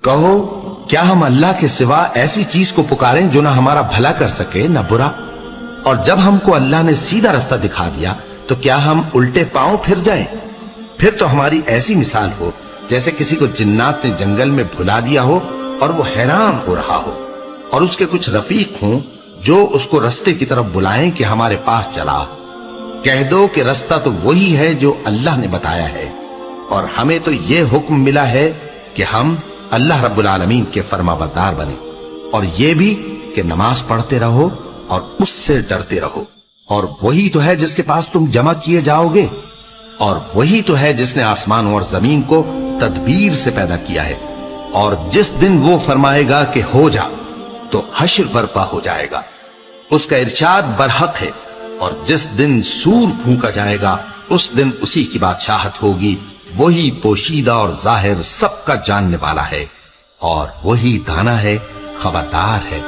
کہو کیا ہم اللہ کے سوا ایسی چیز کو پکاریں جو نہ ہمارا بھلا کر سکے نہ برا؟ اور جب ہم کو اللہ نے سیدھا رستہ دکھا دیا تو کیا ہم الٹے پاؤں پھر جائیں؟ پھر تو ہماری ایسی مثال ہو جیسے کسی کو جنات نے جنگل میں بھلا دیا ہو اور وہ حیران ہو رہا ہو، اور اس کے کچھ رفیق ہوں جو اس کو رستے کی طرف بلائیں کہ ہمارے پاس چلا۔ کہہ دو کہ رستہ تو وہی ہے جو اللہ نے بتایا ہے، اور ہمیں تو یہ حکم ملا ہے کہ ہم اللہ رب العالمین کے فرما بردار بنیں، اور یہ بھی کہ نماز پڑھتے رہو اور اس سے ڈرتے رہو، اور وہی تو ہے جس کے پاس تم جمع کیے جاؤ گے، اور وہی تو ہے جس نے آسمانوں اور زمین کو تدبیر سے پیدا کیا ہے، اور جس دن وہ فرمائے گا کہ ہو جا تو حشر برپا ہو جائے گا، اس کا ارشاد برحق ہے، اور جس دن سور پھونکا جائے گا اس دن اسی کی بادشاہت ہوگی، وہی پوشیدہ اور ظاہر سب کا جاننے والا ہے، اور وہی دانا ہے، خبردار ہے۔